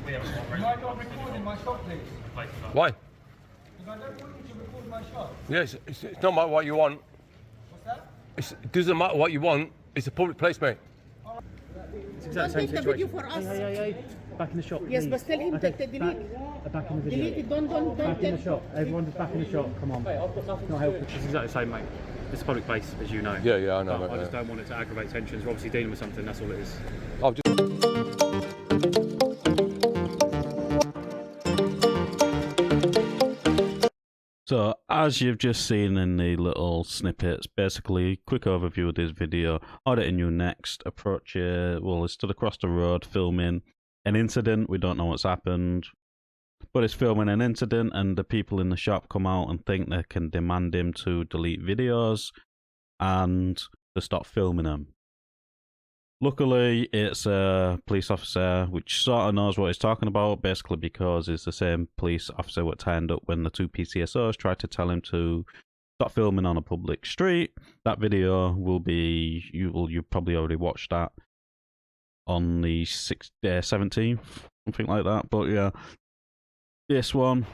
Why don't record in my shop, please? Why? Because I don't want you to record my shop. Yes, it's not matter what you want. What's that? It doesn't matter what you want. It's a public place, mate. It's exactly Don't take the video for us. Hey. Back in the shop, Yes, please. but tell him Okay, to delete. back in the video. Delete it. Don't. Back in the shop. Everyone's back in the shop. Come on. Mate, I've got nothing. Not helpful. It's exactly the same, mate. It's a public place, as you know. Yeah, I know, But mate. I just don't want it to aggravate tensions. We're obviously dealing with something. That's all it is. I've just... So, as you've just seen in the little snippets, basically, quick overview of this video. Audit and you next approach he stood across the road filming an incident. We don't know what's happened, but it's filming an incident, and the people in the shop come out and think they can demand him to delete videos and to stop filming them. Luckily, it's a police officer which sort of knows what he's talking about, basically because it's the same police officer what turned up when the two PCSOs tried to tell him to stop filming on a public street. That video will be, you've probably already watched that on the 17th, something like that. But yeah, this one,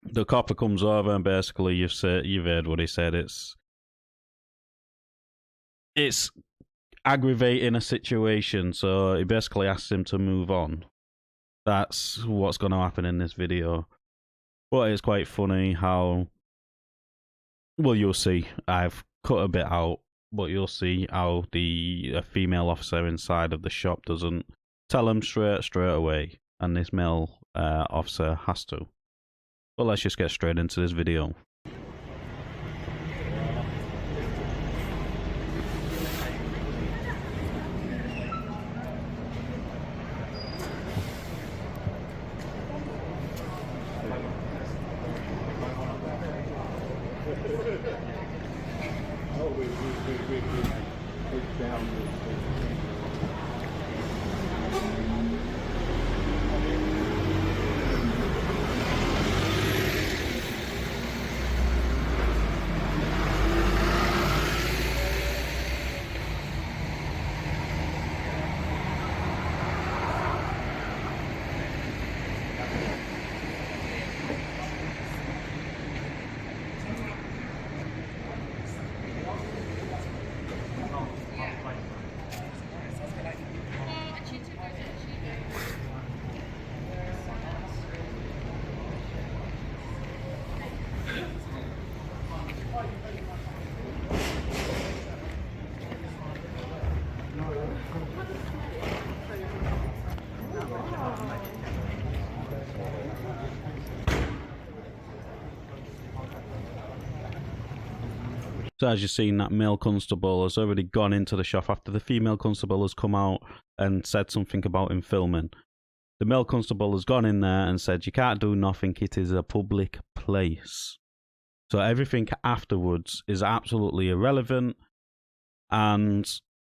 the copper comes over and basically you've heard what he said. It's aggravating a situation, so he basically asks him to move on. That's what's going to happen in this video. But it's quite funny how, well, you'll see. I've cut a bit out, but you'll see how a female officer inside of the shop doesn't tell him straight away, and this male officer has to. But let's just get straight into this video. So as you've seen, that male constable has already gone into the shop after the female constable has come out and said something about him filming. The male constable has gone in there and said, you can't do nothing, it is a public place. So everything afterwards is absolutely irrelevant, and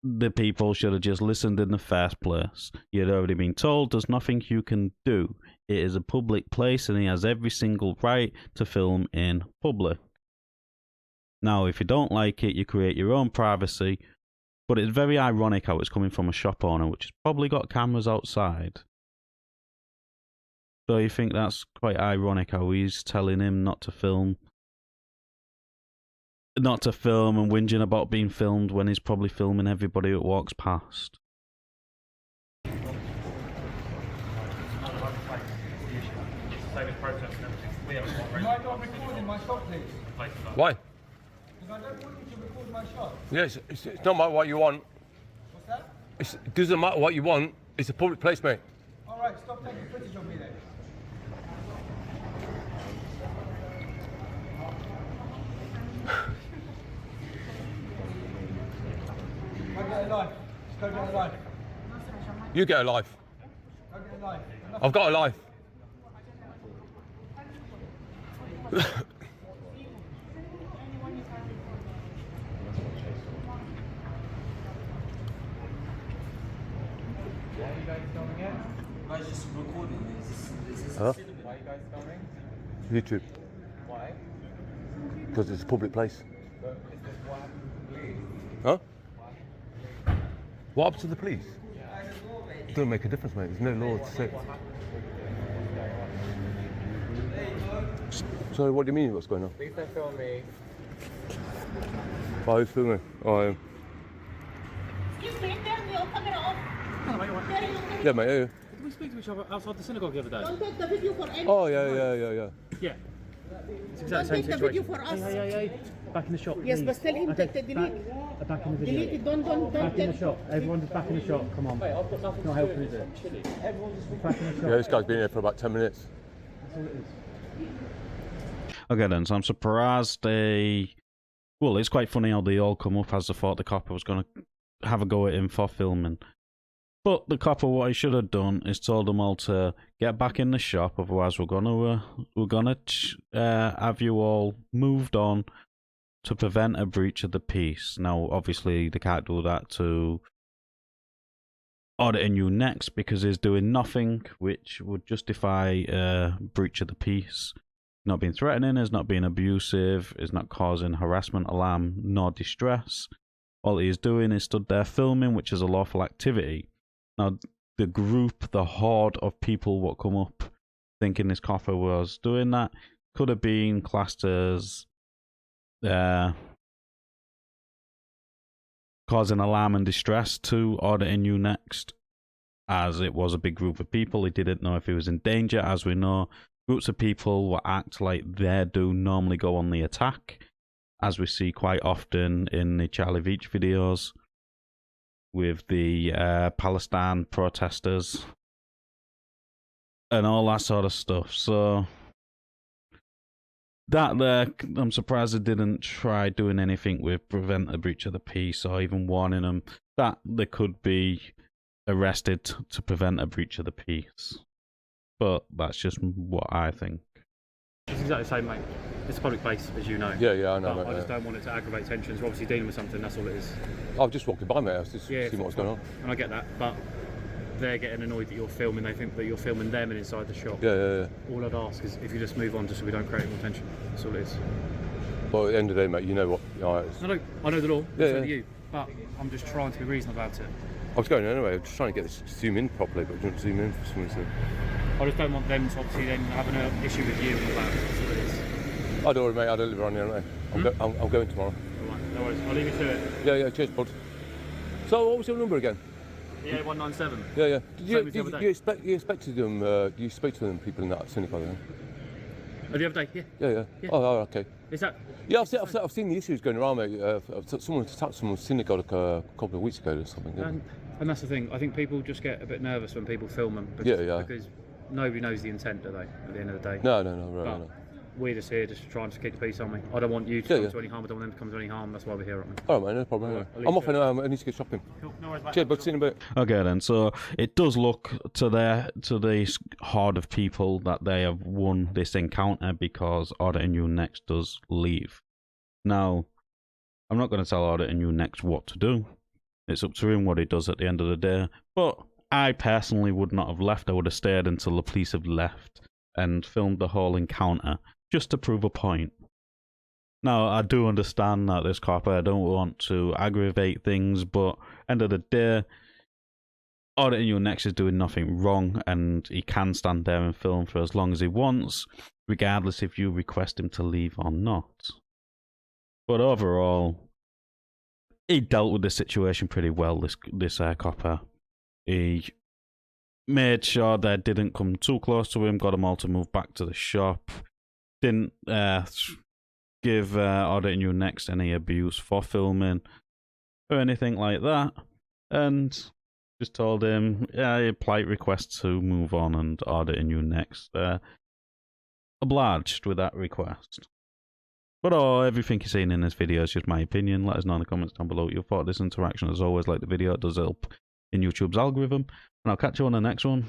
the people should have just listened in the first place. You'd already been told there's nothing you can do. It is a public place and he has every single right to film in public. Now, if you don't like it, you create your own privacy, but it's very ironic how it's coming from a shop owner, which has probably got cameras outside. So you think that's quite ironic how he's telling him not to film and whinging about being filmed when he's probably filming everybody that walks past. Why don't record in my shop, please? Why? Because I don't want you to record my shop. Yes, it's not matter what you want. What's that? It doesn't matter what you want. It's a public place, mate. All right, stop taking footage of me then. Go get a life. Just go get a life. You get a life. Go get a life. I've got a life. Why are you guys filming it? Guys, just recording. Is this Huh? Why are you guys filming? YouTube. Why? Because it's a public place. But is this what happened to the police? Huh? What happened to the police? What happened to the police? doesn't make a difference, mate. There's no law to say. So what do you mean? What's going on? Please don't film me. Oh, who's filming? Oh, I am. Excuse me, turn your camera off. Hello, mate, you all right? Turn your camera. Yeah, mate. Yeah. Did we speak to each other outside the synagogue the other day? Don't take the video for any. Oh, yeah. Yeah. It's exactly Don't the same take the video situation. for us. Hey. Back in the shop. Yes, please. but tell him Okay, to delete. back in the video. Delete it. Don't Back in the tell. shop. Everyone just back in the shop. Come on. Wait, I've got nothing It's not to helping, do. is it? Chilly. Everyone's just Back in the shop. Yeah, this guy's been here for about 10 minutes. That's all it is. Okay then, so I'm surprised they... Well, it's quite funny how they all come up as they thought the copper was going to have a go at him for filming. But the copper, what he should have done is told them all to get back in the shop, otherwise we're gonna have you all moved on to prevent a breach of the peace. Now, obviously, they can't do that to Audit you next because he's doing nothing which would justify a breach of the peace. Not being threatening, is not being abusive, is not causing harassment, alarm, nor distress. All he is doing is stood there filming, which is a lawful activity. Now, the group, the horde of people what come up thinking this copper was doing that could have been classed as causing alarm and distress to Auditing you next, as it was a big group of people. He didn't know if he was in danger. As we know, groups of people what act like they do normally go on the attack, as we see quite often in the Charlie Veach videos with the Palestine protesters and all that sort of stuff. So that there, I'm surprised they didn't try doing anything with prevent a breach of the peace or even warning them that they could be arrested to prevent a breach of the peace. But that's just what I think. It's exactly the same, mate. It's a public place, as you know. Yeah, I know, But mate. I just don't want it to aggravate tensions. We're obviously dealing with something, that's all it is. I was just walking by, mate. I was just Yeah, seeing what's going on. And I get that, but they're getting annoyed that you're filming. They think that you're filming them and inside the shop. Yeah. All I'd ask is if you just move on just so we don't create more tension. That's all it is. Well, at the end of the day, mate, you know what? I know the law, Yeah, so yeah. do you. But I'm just trying to be reasonable about it. I was going anyway. I was just trying to get this zoom in properly, but it didn't zoom in for some reason. I just don't want them to obviously then having an issue with you and all that. That's all it is. I don't worry, mate. I deliver on you, don't I? I'm going tomorrow. All right, no worries. I'll leave you to it. Yeah. Cheers, bud. So, what was your number again? Yeah, 197. Yeah. Same as the other day. You expected them? Do you speak to them people in that synagogue then? Oh, the other day, yeah. Yeah. Oh, okay. Is that? Yeah, I've seen the issues going around, mate. Someone attacked someone's synagogue a couple of weeks ago or something. Yeah. And that's the thing. I think people just get a bit nervous when people film them. Because, Yeah. Because nobody knows the intent, do they? At the end of the day. No, right, But no. we're just here, just trying to keep the peace, aren't we? I don't want you to come to any harm. I don't want them to come to any harm. That's why we're here, aren't we? All right, mate, no problem. I'll leave I'm off you to anyway. I need to go shopping. Cool. No worries, mate. Cheers, bud. See you in a bit. Okay then, so it does look to this horde of people that they have won this encounter because Auditing you next does leave. Now, I'm not going to tell Auditing you next what to do. It's up to him what he does at the end of the day. But I personally would not have left. I would have stayed until the police have left and filmed the whole encounter just to prove a point. Now, I do understand that this copper, I don't want to aggravate things, but end of the day, Auditing you next is doing nothing wrong, and he can stand there and film for as long as he wants, regardless if you request him to leave or not. But overall, he dealt with the situation pretty well, this copper. He made sure they didn't come too close to him, got them all to move back to the shop, didn't give Auditing you next any abuse for filming or anything like that, and just told him, a polite request to move on, and Auditing you next obliged with that request. But everything you've seen in this video is just my opinion. Let us know in the comments down below what you thought of this interaction. As always, like the video, it does help in YouTube's algorithm. And I'll catch you on the next one.